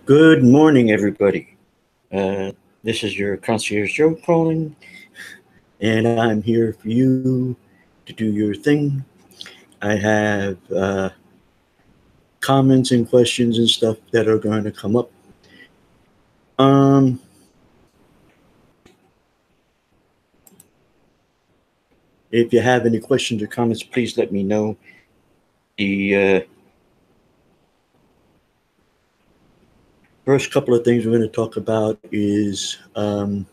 Good morning, everybody. Uh, this is your concierge Joe calling, and I'm here for you to do your thing. I have comments and questions and stuff that are going to come up. Um, if you have any questions or comments, please let me know. The first couple of things we're going to talk about is the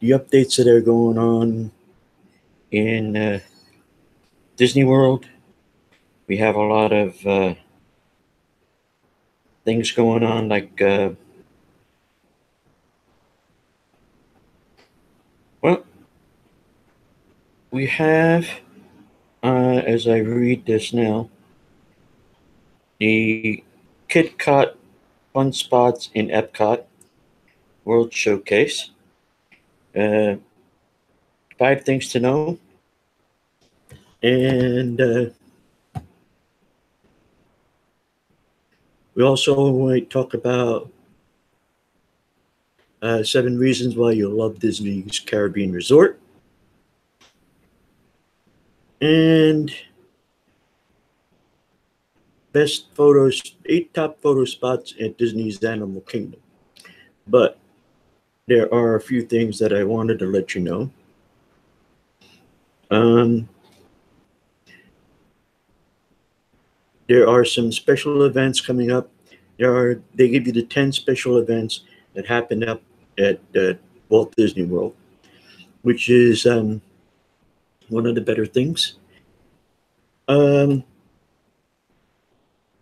updates that are going on in Disney World. We have a lot of things going on, like well, we have as I read this now, the KitKat Fun Spots in Epcot World Showcase. Uh, 5 things to know. And we also might talk about 7 reasons why you'll love Disney's Caribbean Resort. And best photos, 8 top photo spots at Disney's Animal Kingdom. But there are a few things that I wanted to let you know. Um, there are some special events coming up. They give you the 10 special events that happen up at Walt Disney World, which is one of the better things. Um,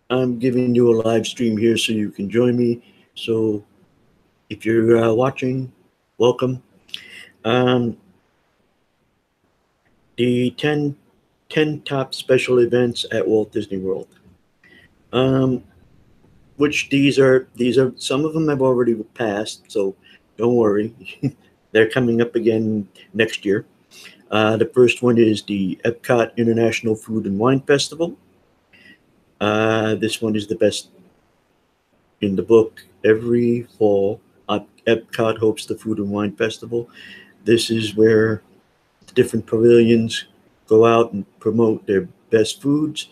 I'm giving you a live stream here so you can join me. So if you're watching, welcome. Um, the 10 top special events at Walt Disney World. Um, which these are some of them have already passed, so don't worry. They're coming up again next year. The first one is the Epcot International Food and Wine Festival. This one is the best in the book. Every fall, Epcot hosts the Food and Wine Festival. This is where the different pavilions go out and promote their best foods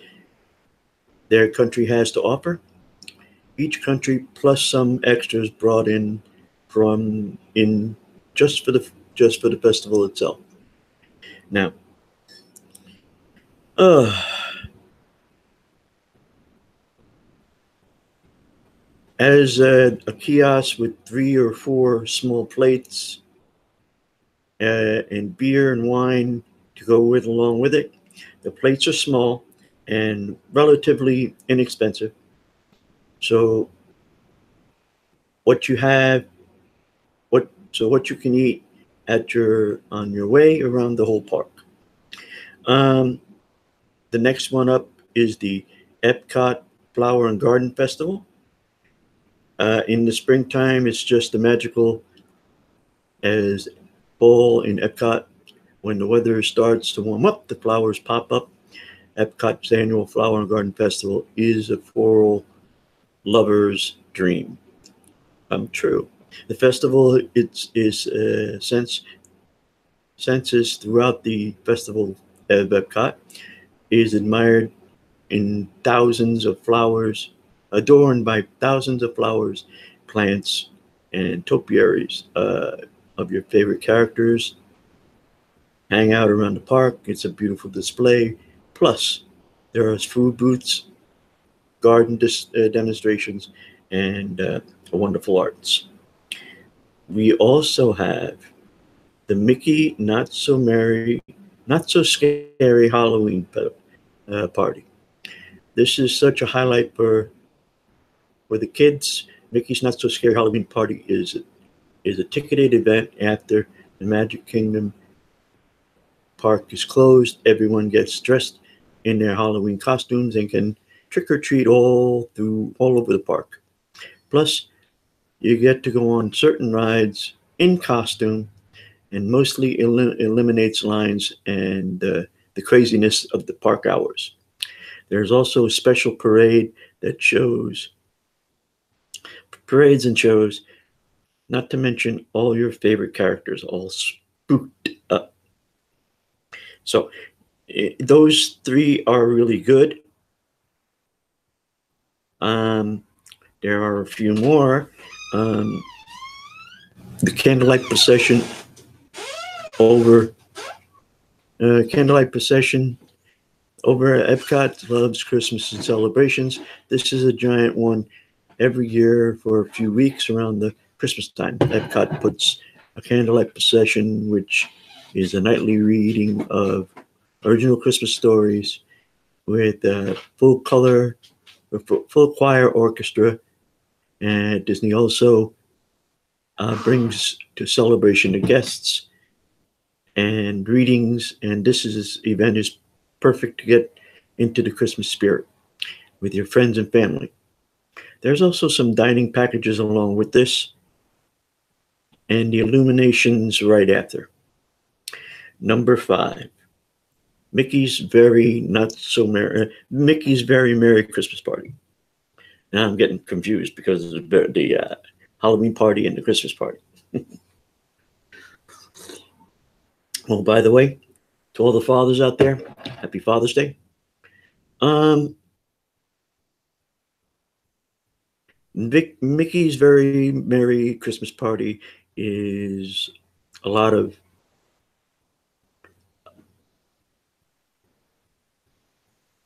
their country has to offer. Each country plus some extras brought in from in just for the festival itself. Now, uh, as a kiosk with 3 or 4 small plates and beer and wine to go with along with it. The plates are small and relatively inexpensive. So what you have, what you can eat at your on your way around the whole park. Um, the next one up is the Epcot Flower and Garden Festival. In the springtime, it's just a magical as fall in Epcot. When the weather starts to warm up, the flowers pop up. Epcot's annual Flower and Garden Festival is a floral lover's dream come true. The festival is census throughout the festival of Epcot is admired in thousands of flowers, adorned by thousands of flowers, plants, and topiaries of your favorite characters. Hang out around the park. It's a beautiful display. Plus, there are food booths, garden demonstrations, and wonderful arts. We also have the Mickey Not So Scary Halloween party. This is such a highlight for the kids. Mickey's Not So Scary Halloween party is a ticketed event after the Magic Kingdom park is closed. Everyone gets dressed in their Halloween costumes and can trick or treat all over the park. Plus, you get to go on certain rides in costume and mostly eliminates lines and the craziness of the park hours. There's also a special parade that shows parades and shows, not to mention all your favorite characters all spooked up. So those three are really good. Um, there are a few more. Um, the candlelight procession over candlelight procession over at Epcot loves Christmas and celebrations. This is a giant one every year for a few weeks around the Christmas time. Epcot puts a candlelight procession, which is a nightly reading of original Christmas stories with full choir orchestra. And Disney also brings to celebration the guests and readings. And event is perfect to get into the Christmas spirit with your friends and family. There's also some dining packages along with this, and the illuminations right after. Number 5, Mickey's Very Merry Christmas Party. Now I'm getting confused because of the Halloween party and the Christmas party. Well, by the way, to all the fathers out there, happy Father's Day. Um, Mickey's Very Merry Christmas Party is a lot of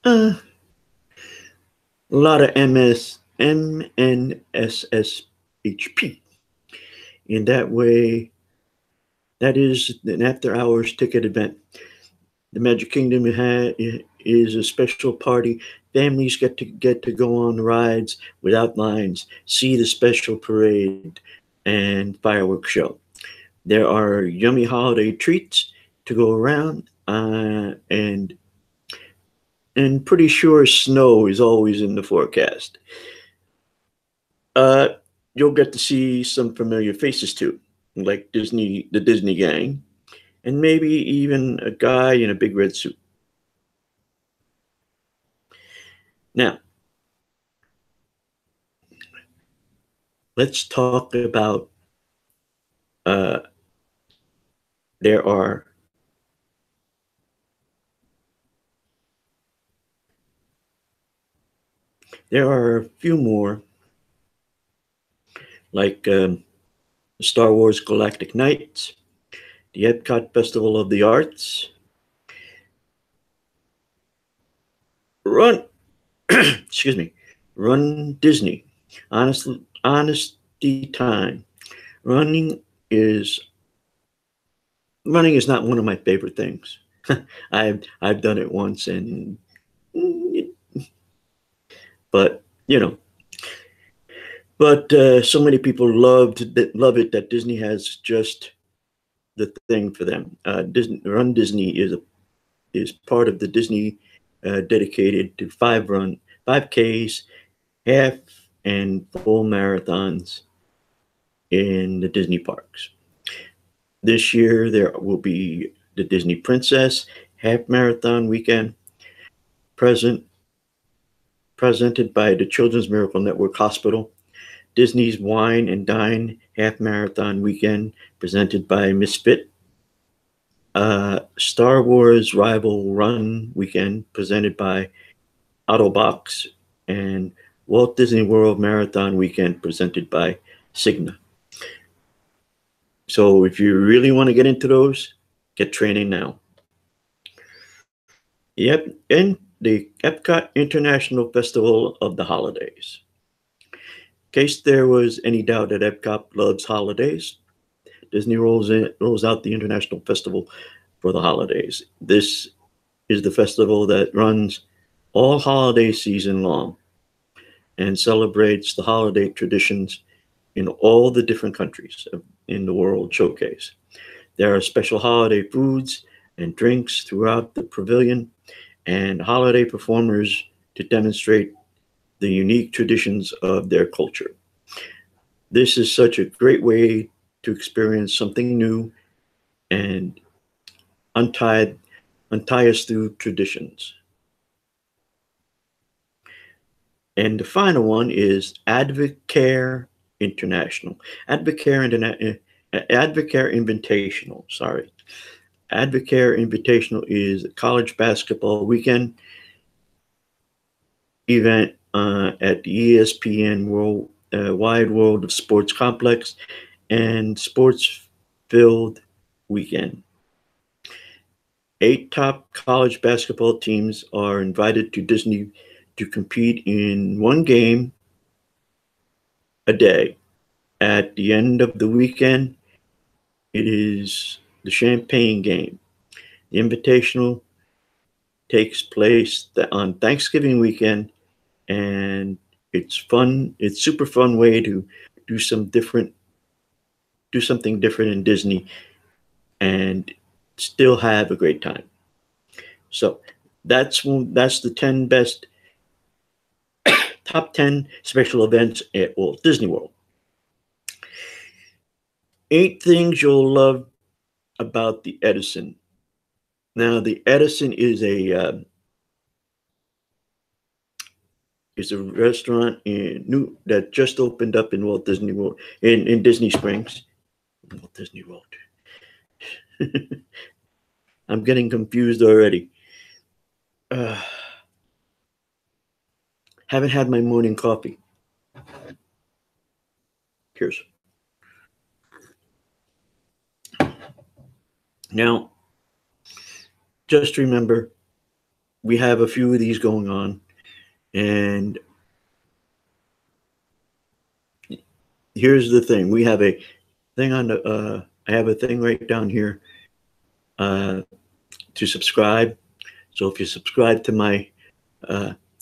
uh, a lot of MNSSHP. In that way, that is an after-hours ticket event. The Magic Kingdom is a special party. Families get to go on rides without lines, see the special parade and fireworks show. There are yummy holiday treats to go around, and pretty sure snow is always in the forecast. Uh, you'll get to see some familiar faces too, like the Disney gang, and maybe even a guy in a big red suit. Now, let's talk about uh, there are a few more like Star Wars Galactic Nights, the Epcot Festival of the Arts, Run, excuse me, Run Disney, Honesty Time. Running is running is not one of my favorite things. I've done it once, but you know, so many people love it that Disney has just the thing for them. Run Disney is part of the Disney dedicated to 5Ks, half and full marathons in the Disney parks. This year there will be the Disney Princess half marathon weekend presented by the Children's Miracle Network Hospital. Disney's Wine and Dine half marathon weekend presented by Misfit. Star Wars Rival Run weekend presented by Autobox, and Walt Disney World Marathon weekend presented by Cigna. So if you really want to get into those, get training now. Yep, and the Epcot International Festival of the Holidays. In case there was any doubt that Epcot loves holidays, Disney rolls out the International Festival for the holidays. This is the festival that runs all holiday season long and celebrates the holiday traditions in all the different countries in the World Showcase. There are special holiday foods and drinks throughout the pavilion and holiday performers to demonstrate the unique traditions of their culture. This is such a great way to experience something new and untie us through traditions. And the final one is Advocare International. Advocare Invitational, sorry. Advocare Invitational is a college basketball weekend event at the ESPN Wide World of Sports Complex and sports filled weekend. 8 top college basketball teams are invited to Disney to compete in one game a day. At the end of the weekend, it is the Champagne Game. The Invitational takes place on Thanksgiving weekend, and it's fun. It's super fun way to do some different, do something different in Disney, and still have a great time. So that's the 10 best top 10 special events at Walt Disney World. 8 things you'll love about the Edison. Now, the Edison is a restaurant in new that just opened up in Walt Disney World in Disney Springs. Walt Disney World. I'm getting confused already. Haven't had my morning coffee. Cheers. Now, just remember, we have a few of these going on, and here's the thing: we have a thing on the. I have a thing right down here to subscribe. So if you subscribe to my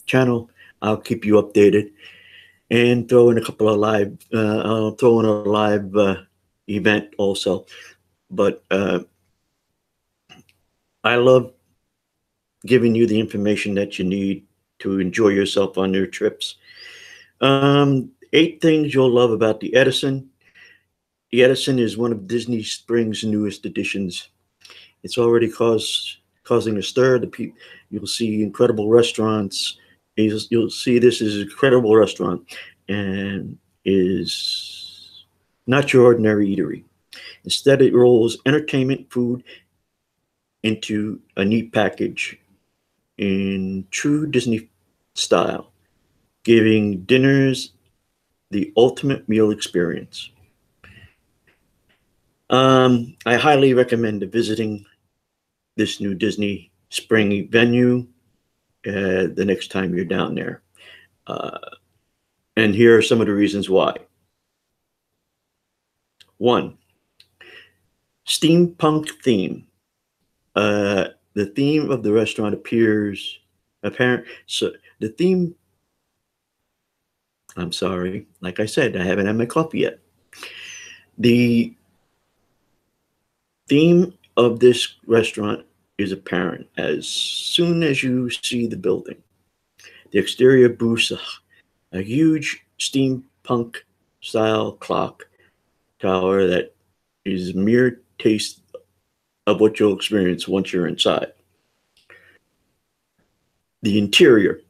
channel, I'll keep you updated, and throw in a couple of live. I'll throw in a live event also. But I love giving you the information that you need to enjoy yourself on your trips. 8 things you'll love about the Edison. The Edison is one of Disney Springs' newest additions. It's already causing a stir. You'll see incredible restaurants. You'll see this is an incredible restaurant, and is not your ordinary eatery. Instead, it rolls entertainment food into a neat package in true Disney style, giving dinners the ultimate meal experience. I highly recommend visiting this new Disney Spring venue the next time you're down there. And here are some of the reasons why. 1, steampunk theme. The theme of the restaurant appears apparent. So the theme, I'm sorry, like I said, I haven't had my coffee yet. The theme of this restaurant is apparent as soon as you see the building. The exterior boasts a huge steampunk style clock tower that is a mere taste of what you'll experience once you're inside. The interior.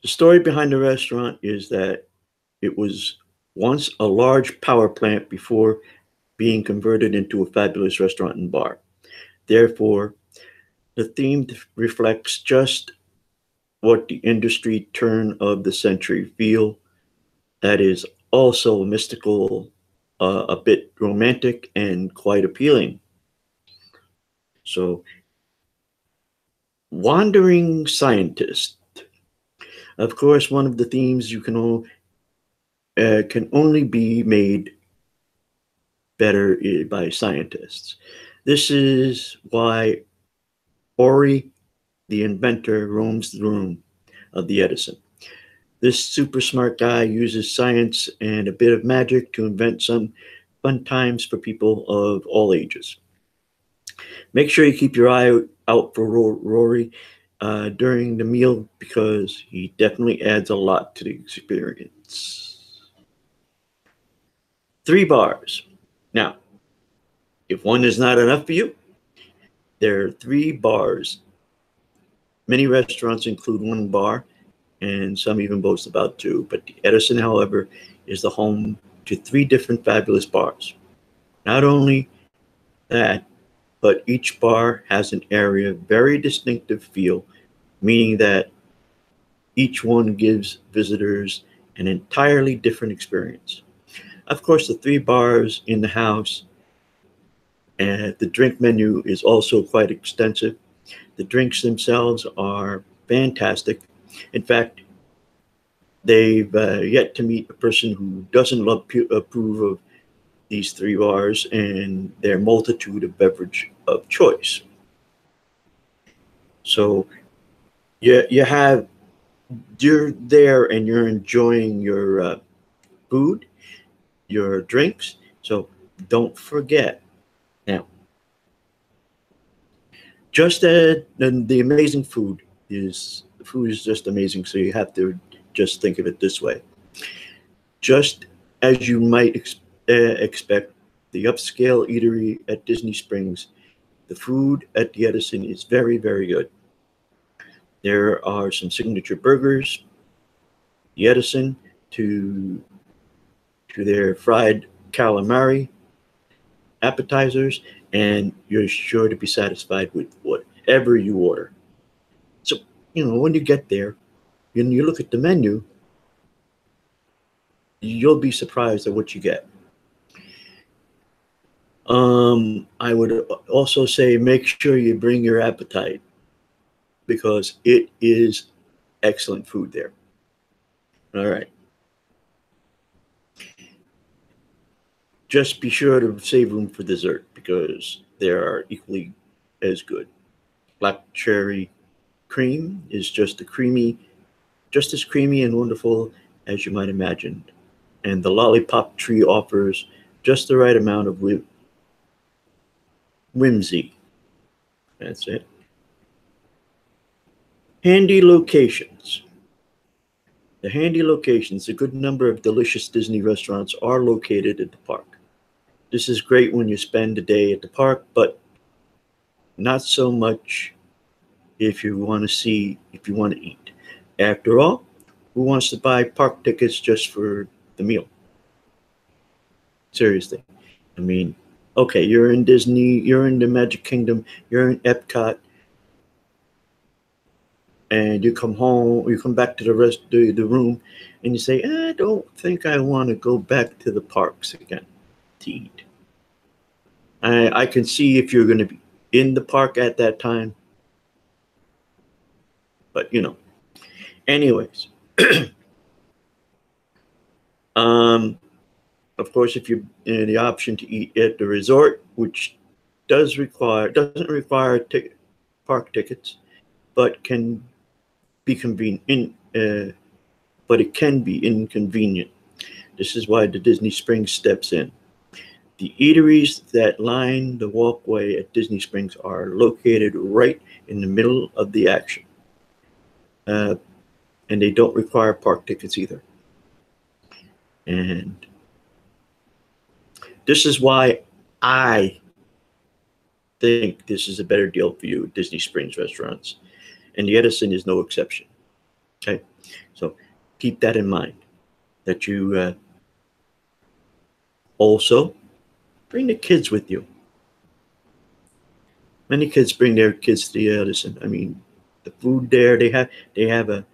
The story behind the restaurant is that it was once a large power plant before being converted into a fabulous restaurant and bar. Therefore, the theme reflects just what the industry turn of the century feel. That is also mystical, a bit romantic, and quite appealing. So, wandering scientist. Of course, one of the themes you can only be made better by scientists. This is why Ori, the inventor, roams the room of the Edison. This super smart guy uses science and a bit of magic to invent some fun times for people of all ages. Make sure you keep your eye out for Rory during the meal, because he definitely adds a lot to the experience. 3 bars. Now, if one is not enough for you, there are 3 bars. Many restaurants include 1 bar, and some even boast about two. But the Edison, however, is the home to three different fabulous bars. Not only that, but each bar has an area very distinctive feel, meaning that each one gives visitors an entirely different experience. Of course, the three bars in the house and the drink menu is also quite extensive. The drinks themselves are fantastic. In fact, they've yet to meet a person who doesn't approve of these three bars and their multitude of beverage of choice. So you have you're there and you're enjoying your food, your drinks. So don't forget. Now, just the amazing food is just amazing. So you have to just think of it this way. Just as you might expect, the upscale eatery at Disney Springs, the food at the Edison is very, very good. There are some signature burgers, the Edison, to their fried calamari appetizers, and you're sure to be satisfied with whatever you order. So, when you get there and you look at the menu, you'll be surprised at what you get. I would also say make sure you bring your appetite because it is excellent food there. All right. Just be sure to save room for dessert because they are equally as good. Black cherry cream is just as creamy and wonderful as you might imagine. And the lollipop tree offers just the right amount of whimsy. That's it. Handy locations. The handy locations, a good number of delicious Disney restaurants are located at the park. This is great when you spend a day at the park, but not so much if you want to eat. After all, who wants to buy park tickets just for the meal? Seriously. I mean, okay, you're in Disney, you're in the Magic Kingdom, you're in Epcot, and you come home, you come back to the room, and you say, I don't think I want to go back to the parks again to eat. I can see if you're going to be in the park at that time, but anyways, um, of course, if you the option to eat at the resort, which doesn't require park tickets, but can be convenient. But it can be inconvenient. This is why the Disney Springs steps in. The eateries that line the walkway at Disney Springs are located right in the middle of the action, uh, and they don't require park tickets either. And this is why I think this is a better deal for you at Disney Springs restaurants. And the Edison is no exception. Okay, so keep that in mind. That you also bring the kids with you. Many kids bring their kids to the Edison. I mean, the food there they have a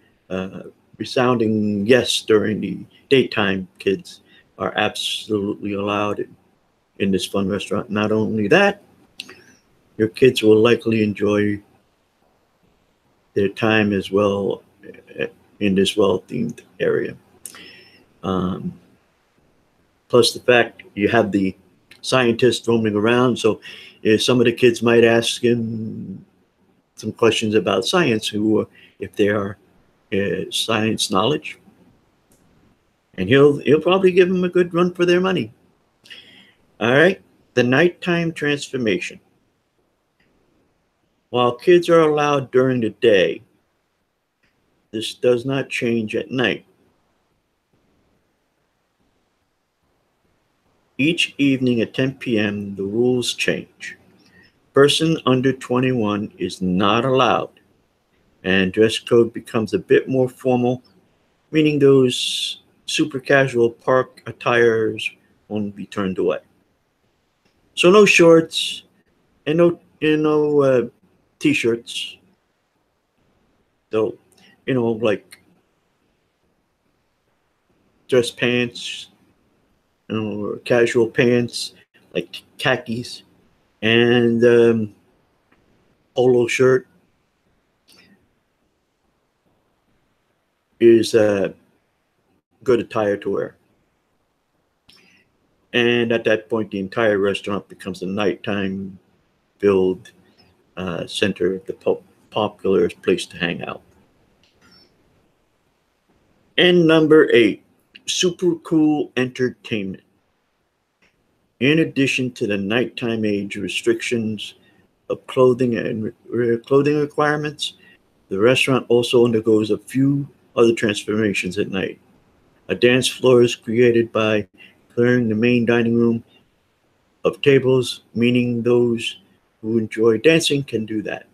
resounding yes during the daytime. Kids are absolutely allowed in this fun restaurant. Not only that, your kids will likely enjoy their time as well in this well-themed area. Um, Plus the fact you have the scientists roaming around, so some of the kids might ask him some questions about science, if they are science knowledge, and he'll probably give them a good run for their money. All right, the nighttime transformation. While kids are allowed during the day, this does not change at night. Each evening at 10 p.m., the rules change. Person under 21 is not allowed and dress code becomes a bit more formal, meaning those super casual park attires won't be turned away. So no shorts and no t-shirts, though, like dress pants, or casual pants like khakis, and polo shirt is a good attire to wear. And at that point, the entire restaurant becomes a nighttime filled center of the popular place to hang out. And number 8, super cool entertainment. In addition to the nighttime age restrictions of clothing and clothing requirements, the restaurant also undergoes a few other transformations at night. A dance floor is created by clearing the main dining room of tables, meaning those who enjoy dancing can do that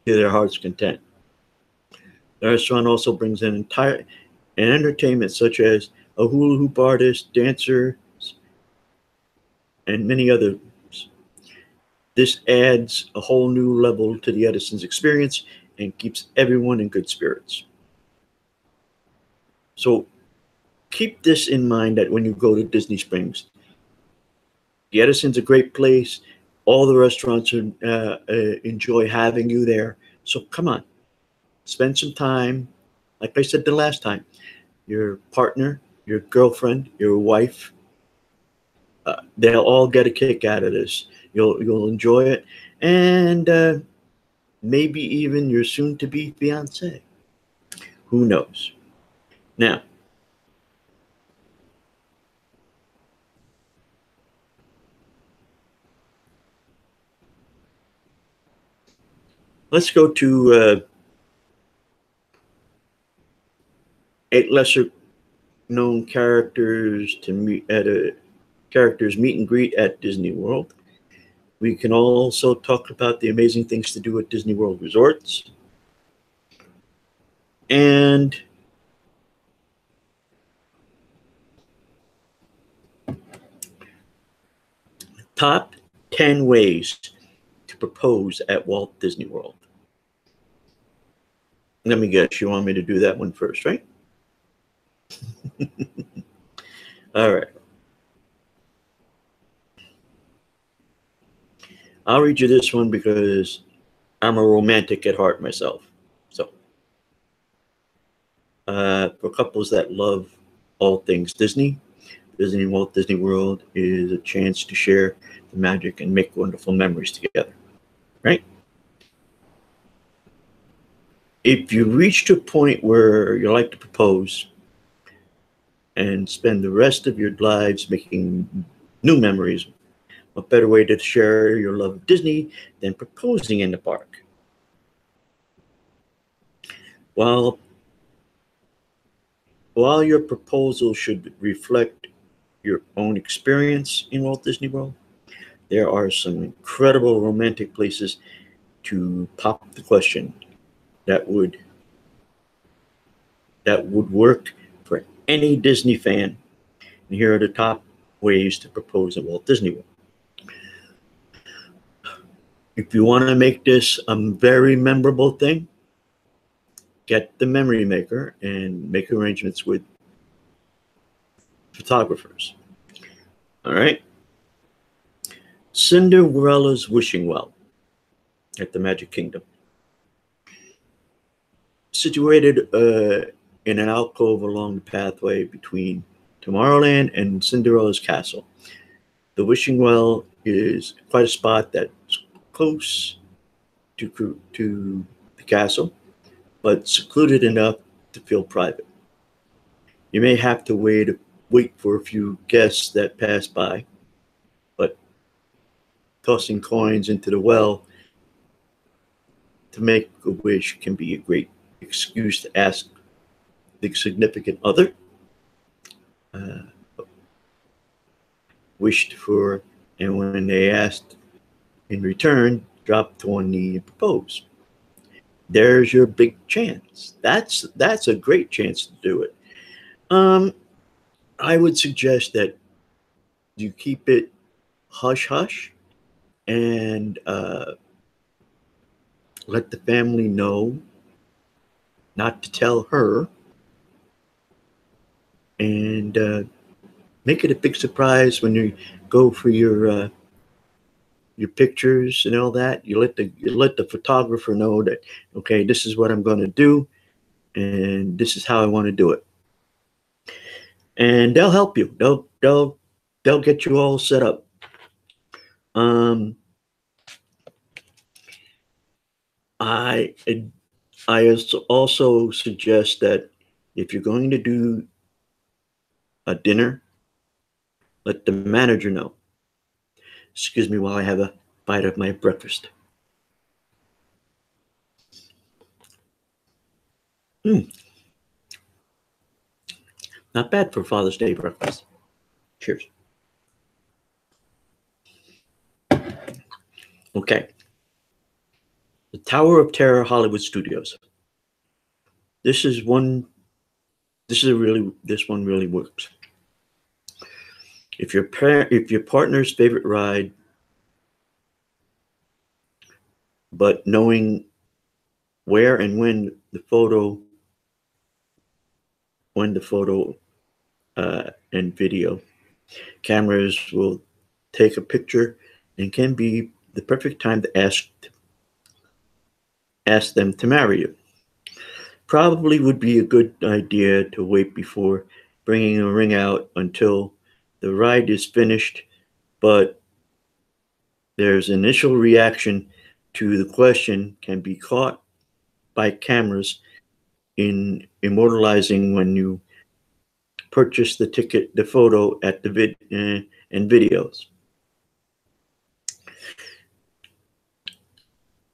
to their heart's content. The restaurant also brings an entertainment such as a hula hoop artist, dancers, and many others. This adds a whole new level to the Edison's experience and keeps everyone in good spirits. So keep this in mind that when you go to Disney Springs, the Edison's a great place. All the restaurants enjoy having you there. So come on, spend some time. Like I said the last time, your partner, your girlfriend, your wife, they'll all get a kick out of this. You'll enjoy it, and maybe even your soon-to-be fiance. Who knows? Now, let's go to 8 lesser known characters to meet at a characters meet and greet at Disney World. We can also talk about the amazing things to do at Disney World resorts. And top 10 ways to propose at Walt Disney World. Let me guess, you want me to do that one first, right? All right. I'll read you this one because I'm a romantic at heart myself. So, for couples that love all things Disney, visiting Walt Disney World is a chance to share the magic and make wonderful memories together, right? If you reach to a point where you like to propose and spend the rest of your lives making new memories, what better way to share your love of Disney than proposing in the park? While while your proposal should reflect your own experience in Walt Disney World, there are some incredible romantic places to pop the question that would work for any Disney fan. And here are the top ways to propose at Walt Disney World. If you want to make this a very memorable thing, get the memory maker and make arrangements with photographers. All right. Cinderella's Wishing Well at the Magic Kingdom. Situated in an alcove along the pathway between Tomorrowland and Cinderella's castle. The Wishing Well is quite a spot that's close to the castle, but secluded enough to feel private. You may have to wait for a few guests that pass by, but tossing coins into the well to make a wish can be a great excuse to ask the significant other uh, wished for, and when they asked in return, drop to one knee and propose. there's your big chance. That's a great chance to do it. Um, I would suggest that you keep it hush hush and let the family know not to tell her, and make it a big surprise when you go for your pictures and all that. You let the photographer know that, okay, this is what I'm going to do, and this is how I want to do it, and they'll help you. They'll get you all set up. Um, I I also suggest that if you're going to do a dinner, let the manager know. Excuse me while I have a bite of my breakfast. Mm, not bad for Father's Day breakfast. Cheers. Okay. The Tower of Terror Hollywood Studios. This is one. This one really works. If your partner's favorite ride, but knowing where and when the photo and video cameras will take a picture, and can be the perfect time to ask them to marry you. Probably would be a good idea to wait before bringing a ring out until the ride is finished, but there's initial reaction to the question can be caught by cameras in immortalizing when you purchase the ticket, the photo at the and videos.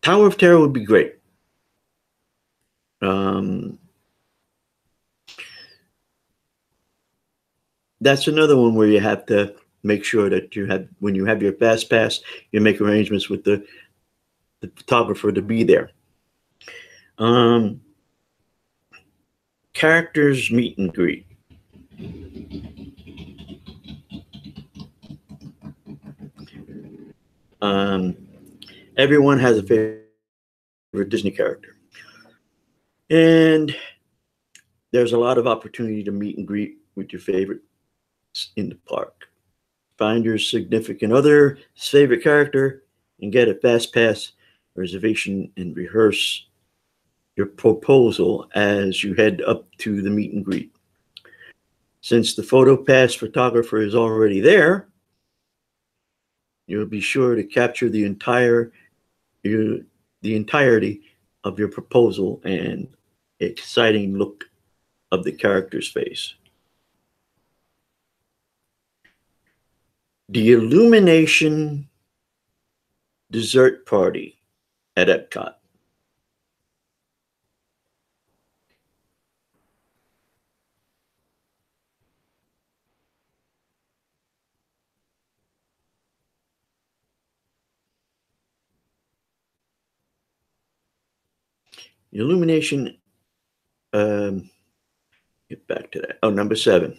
Tower of Terror would be great. Um, that's another one where you have to make sure that when you have your fast pass, you make arrangements with the photographer to be there. Um, Characters meet and greet. Um, Everyone has a favorite Disney character, and there's a lot of opportunity to meet and greet with your favorites in the park. Find your significant other's favorite character and get a fast pass reservation and rehearse your proposal as you head up to the meet and greet. Since the photo pass photographer is already there, you'll be sure to capture your, the entirety of your proposal and exciting look of the character's face. The Illumination Dessert Party at Epcot. The Illumination, um, get back to that. Oh, number 7.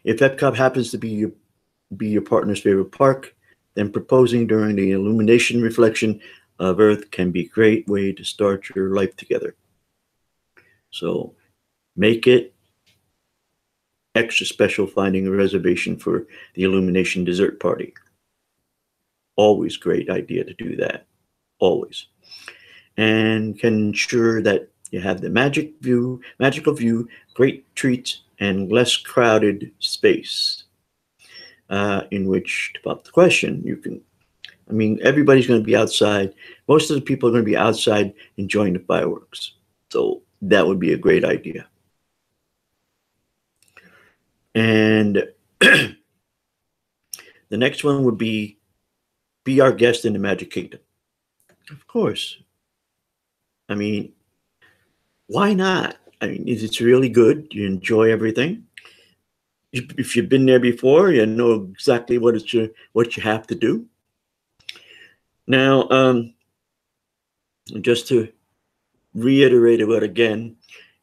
If Epcot happens to be your partner's favorite park, then proposing during the illumination reflection of Earth can be a great way to start your life together. So make it extra special finding a reservation for the illumination dessert party. Always great idea to do that. Always. And can ensure that you have the magical view, great treats, and less crowded space in which to pop the question. Everybody's going to be outside. Most of the people are going to be outside enjoying the fireworks. So that would be a great idea. And the next one would be our guest in the Magic Kingdom. Of course. I mean, why not? It's really good. You enjoy everything. If you've been there before, you know exactly what you have to do. Now, just to reiterate it again.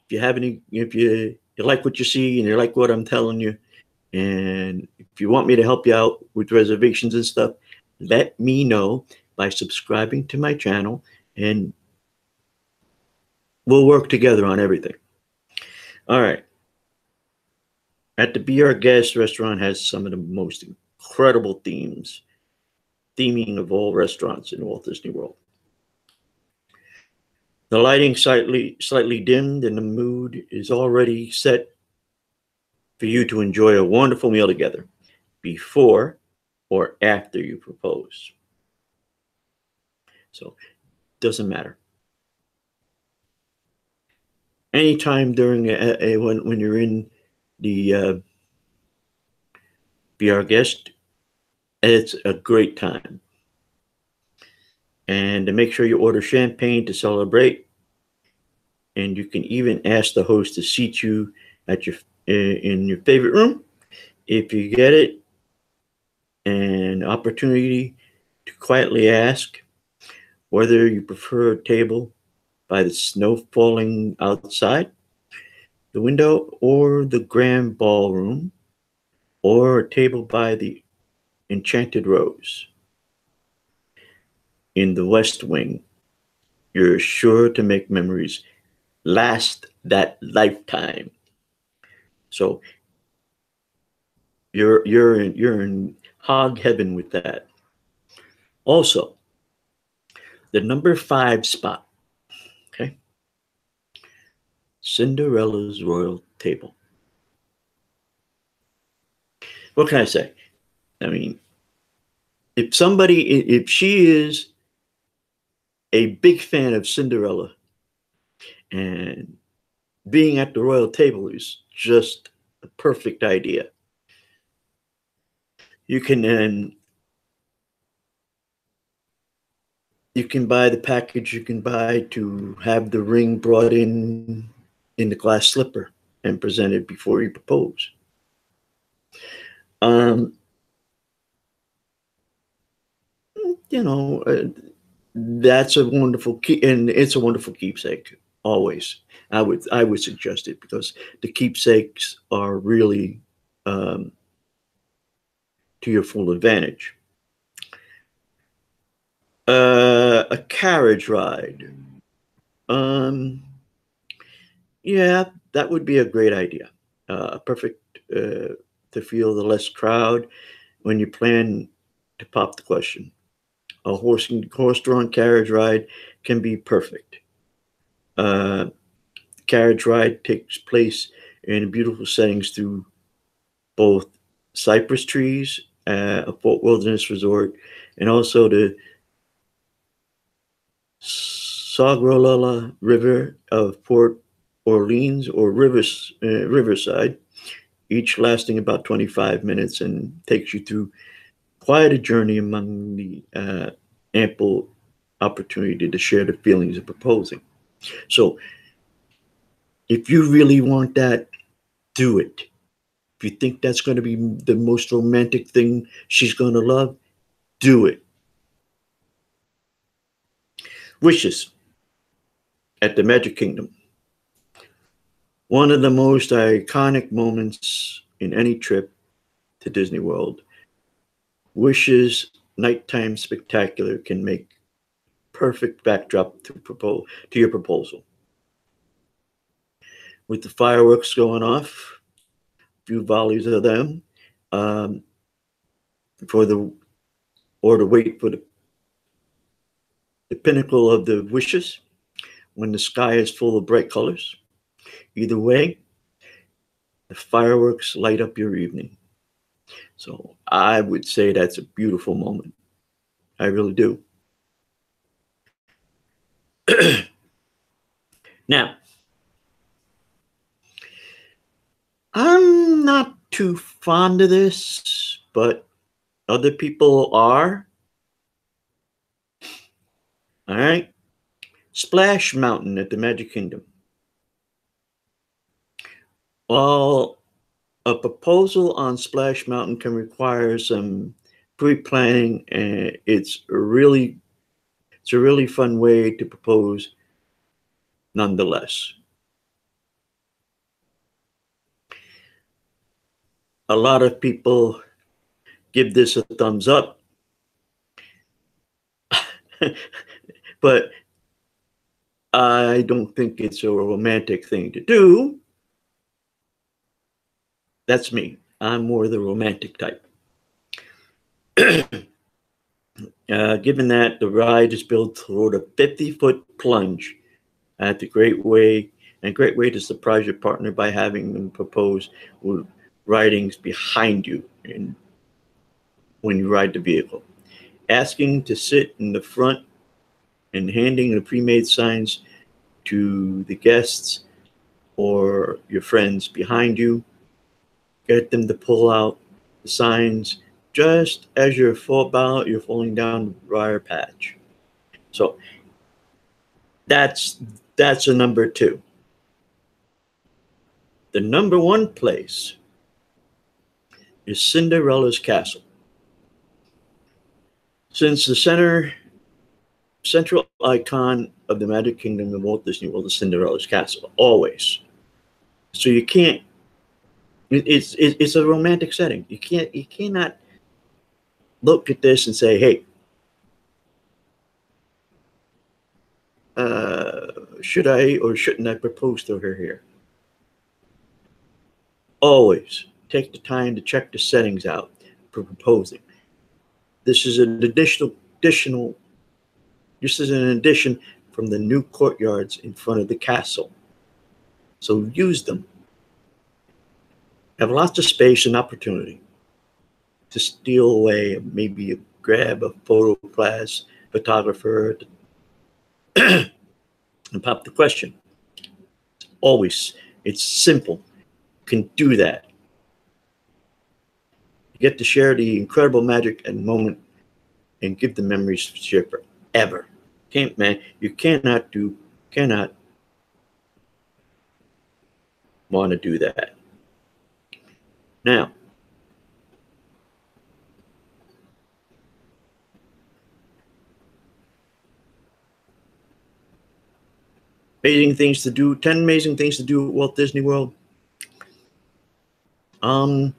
If you have any, if you like what you see and you like what I'm telling you, and if you want me to help you out with reservations and stuff, let me know by subscribing to my channel, and we'll work together on everything. All right. At the Be Our Guest restaurant has some of the most incredible theming of all restaurants in Walt Disney World. The lighting slightly dimmed and the mood is already set for you to enjoy a wonderful meal together before or after you propose. So it doesn't matter. Anytime during when you're in the Be Our Guest, it's a great time. And to make sure you order champagne to celebrate, and you can even ask the host to seat you at in your favorite room if you get it. An opportunity to quietly ask whether you prefer a table by the snow falling outside the window, or the grand ballroom, or a table by the enchanted rose in the West Wing. You're sure to make memories last that lifetime. So you're in hog heaven with that. Also, the number 5 spot, okay? Cinderella's Royal Table. What can I say? I mean, if she is a big fan of Cinderella, and being at the royal table is just a perfect idea. You can then you can buy the package you can buy to have the ring brought in the glass slipper and presented before you propose. Um, you know, that's a wonderful key, and it's a wonderful keepsake. Always, I would suggest it, because the keepsakes are really um, to your full advantage. A carriage ride. Um, yeah, that would be a great idea. Perfect to feel the less crowd when you plan to pop the question. A horse-drawn carriage ride can be perfect. Uh, Carriage ride takes place in beautiful settings through both cypress trees, a Fort Wilderness Resort, and also the Sagralala River of Port Orleans, or Riverside, each lasting about 25 minutes and takes you through quite a journey among the ample opportunity to share the feelings of proposing. So if you really want that, do it. If you think that's going to be the most romantic thing she's going to love, do it. Wishes at the Magic Kingdom. One of the most iconic moments in any trip to Disney World. Wishes nighttime spectacular can make perfect backdrop to your proposal. With the fireworks going off, a few volleys of them, um, for the or to wait for the pinnacle of the wishes when the sky is full of bright colors. Either way, the fireworks light up your evening. So I would say that's a beautiful moment. I really do. Now, I'm not too fond of this, but other people are. All right. Splash Mountain at the Magic Kingdom. While a proposal on Splash Mountain can require some pre-planning, and it's a really fun way to propose nonetheless. A lot of people give this a thumbs up, but I don't think it's a romantic thing to do. That's me. I'm more the romantic type. Given that the ride is built toward a 50-foot plunge at the great way to surprise your partner by having them propose with writings behind you and when you ride the vehicle. Asking to sit in the front and handing the pre-made signs to the guests or your friends behind you. Get them to pull out the signs just as you're falling down the briar patch. So that's a number two. The number one place is Cinderella's castle. Since the central icon of the Magic Kingdom in Walt Disney World is Cinderella's castle, always. So you can't. It's a romantic setting. You cannot look at this and say, hey, should I or shouldn't I propose to her here? Always take the time to check the settings out for proposing. This is an additional. This is an addition from the new courtyards in front of the castle. So use them. Have lots of space and opportunity to steal away, maybe grab a photo class photographer and pop the question. Always, it's simple. You can do that. You get to share the incredible magic and moment and give the memories to share forever. You cannot want to do that. Now, amazing things to do, 10 amazing things to do at Walt Disney World. I'm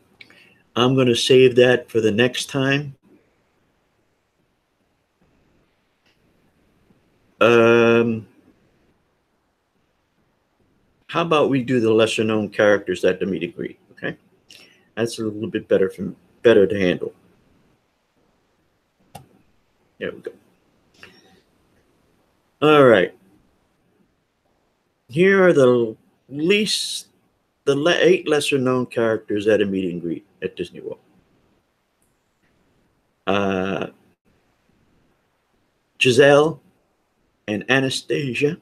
going to save that for the next time. How about we do the lesser known characters at the meet and greet? Okay, that's a little bit better to handle. There we go. All right. Here are the 8 lesser known characters at a meet and greet at Disney World. Giselle and Anastasia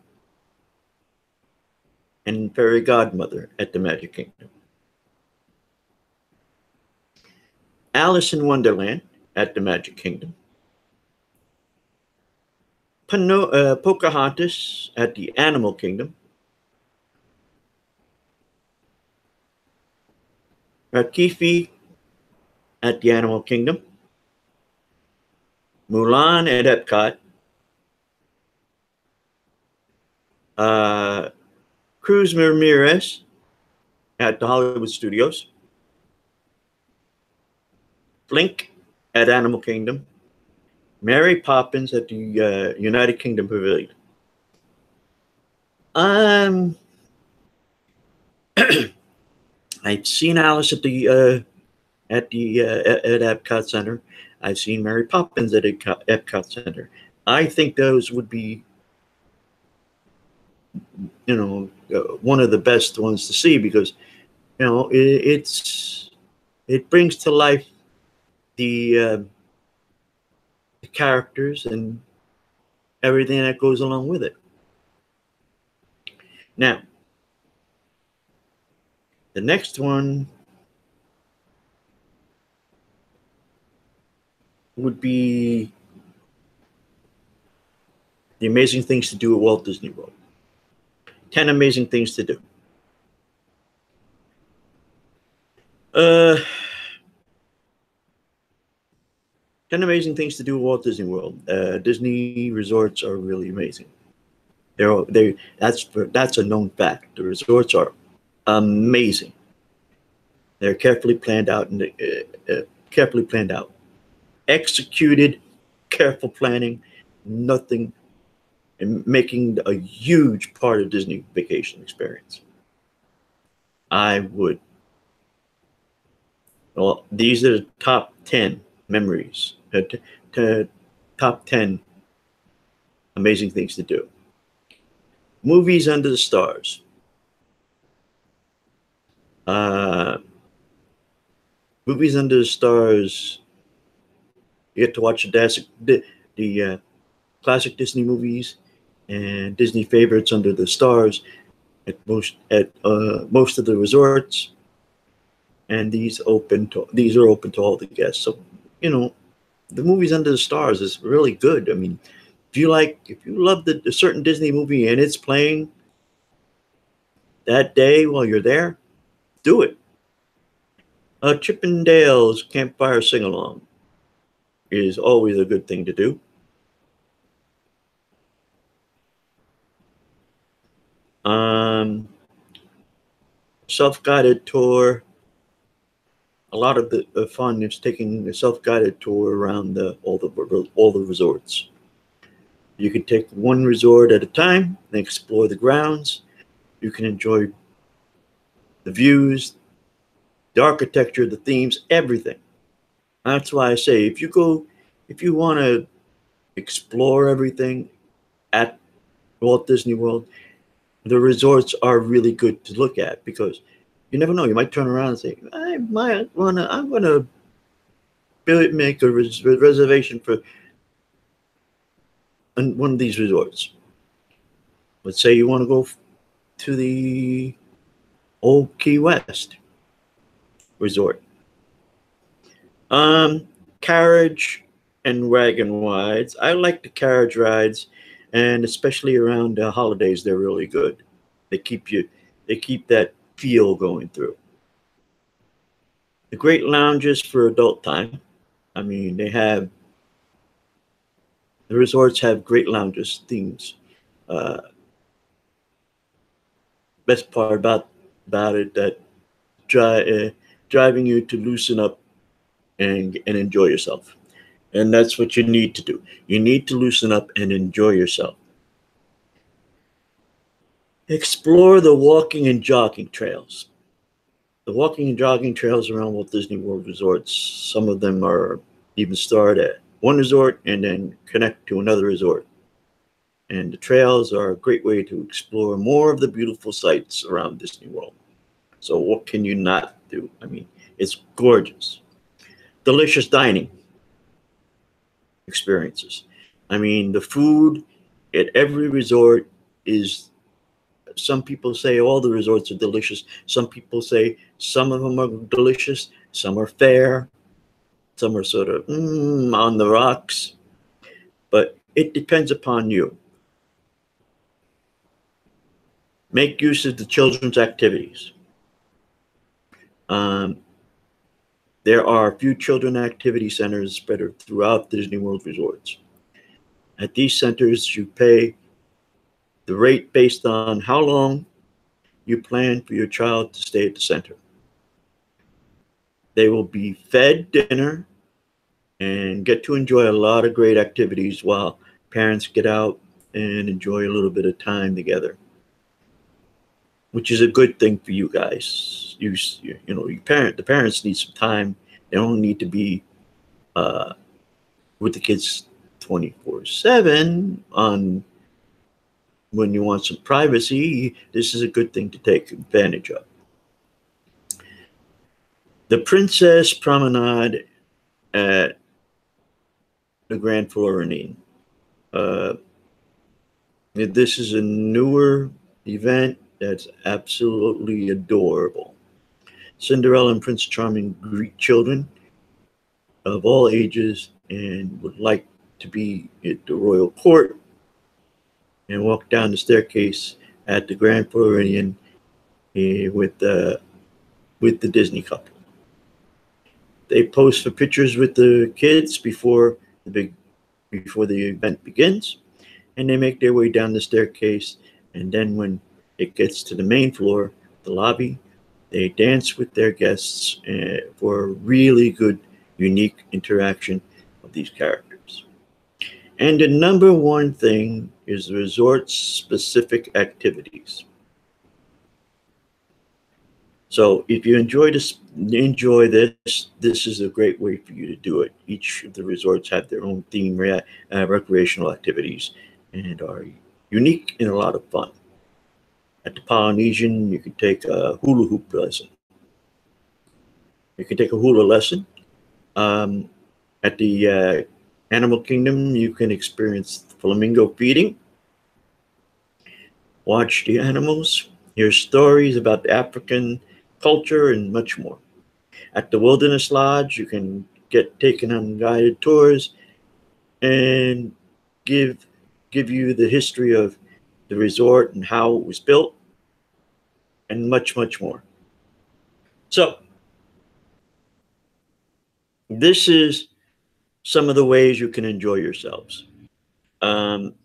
and Fairy Godmother at the Magic Kingdom. Alice in Wonderland at the Magic Kingdom. Pocahontas at the Animal Kingdom. Rakifi at the Animal Kingdom. Mulan at Epcot. Cruz Ramirez at the Hollywood Studios. Flink at Animal Kingdom. Mary Poppins at the United Kingdom Pavilion. I've seen Alice at Epcot Center. I've seen Mary Poppins at Epcot Center. I think those would be, one of the best ones to see because, it brings to life the characters and everything that goes along with it. Now, the next one would be the amazing things to do at Walt Disney World. 10 amazing things to do. 10 amazing things to do at Walt Disney World. Disney resorts are really amazing. That's a known fact. The resorts are amazing. They're carefully planned out and carefully planned out, executed, careful planning, nothing, and making a huge part of Disney vacation experience. I would. Well, these are the top 10 memories, top 10 amazing things to do. Movies under the stars. Uh, Movies under the stars. You get to watch the classic Disney movies and Disney favorites under the stars at most of the resorts, and these are open to all the guests. So, you know, the movies under the stars is really good. I mean, if you love the certain Disney movie and it's playing that day while you're there, do it. Chippendale's Campfire Sing Along is always a good thing to do. Um, Self-guided tour. A lot of the fun is taking a self-guided tour around all the resorts. You can take one resort at a time and explore the grounds. You can enjoy the views, the architecture, the themes, everything. That's why I say if you want to explore everything at Walt Disney World, the resorts are really good to look at because you never know. You might turn around and say, I'm gonna make a reservation for one of these resorts. Let's say you want to go to the Old Key West resort. Carriage and wagon rides. I like the carriage rides, and especially around the holidays, they're really good. They keep that feel going through. The great lounges for adult time. I mean, the resorts have great lounges, themes. Uh, Best part about it that driving you to loosen up and enjoy yourself. And that's what you need to do. You need to loosen up and enjoy yourself. Explore the walking and jogging trails. The walking and jogging trails around Walt Disney World resorts, some of them are even start at one resort and then connect to another resort. And the trails are a great way to explore more of the beautiful sights around Disney World. So what can you not do? I mean, it's gorgeous. Delicious dining experiences. I mean, the food at every resort is, some people say all the resorts are delicious. Some people say some of them are delicious, some are fair, some are sort of on the rocks. But it depends upon you. Make use of the children's activities. There are a few children activity centers spread throughout Disney World resorts. At these centers, you pay the rate based on how long you plan for your child to stay at the center. They will be fed dinner and get to enjoy a lot of great activities while parents get out and enjoy a little bit of time together, which is a good thing for you guys. The parents need some time. They don't need to be with the kids 24/7 on when you want some privacy. This is a good thing to take advantage of. The Princess Promenade at the Grand Floridian. This is a newer event that's absolutely adorable. Cinderella and Prince Charming greet children of all ages and would like to be at the royal court and walk down the staircase at the Grand Floridian with the Disney couple. They pose for pictures with the kids before the event begins, and they make their way down the staircase. And then when it gets to the main floor, the lobby, they dance with their guests for a really good, unique interaction of these characters. And the number one thing is resort specific activities. So if you enjoy this is a great way for you to do it. Each of the resorts have their own theme recreational activities and are unique and a lot of fun. At the Polynesian, you can take a hula hoop lesson. You can take a hula lesson. Um, at the Animal Kingdom, you can experience flamingo feeding, watch the animals, hear stories about the African culture, and much more. At the Wilderness Lodge, you can get taken on guided tours and give give you the history of the resort and how it was built and much much more. So this is some of the ways you can enjoy yourselves. Um,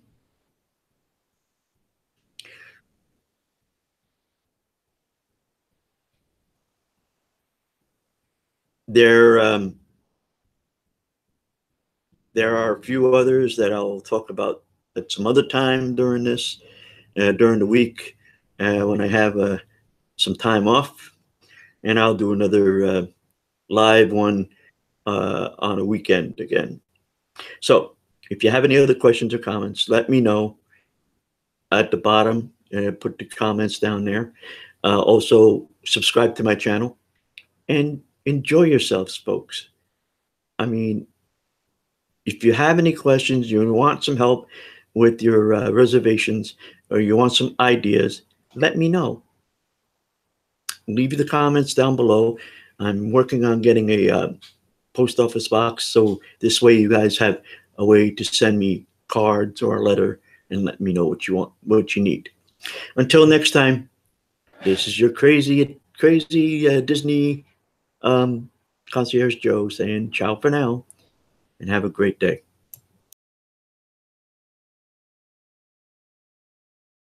there there are a few others that I'll talk about at some other time during the week when I have some time off, and I'll do another live one on a weekend again. So if you have any other questions or comments, let me know at the bottom. Put the comments down there. Also, subscribe to my channel and enjoy yourselves, folks. I mean, if you have any questions, you want some help with your reservations, or you want some ideas, let me know. Leave the comments down below. I'm working on getting a post office box, so this way you guys have a way to send me cards or a letter and let me know what you want, what you need. Until next time, this is your crazy Disney um, concierge Joe saying ciao for now and have a great day.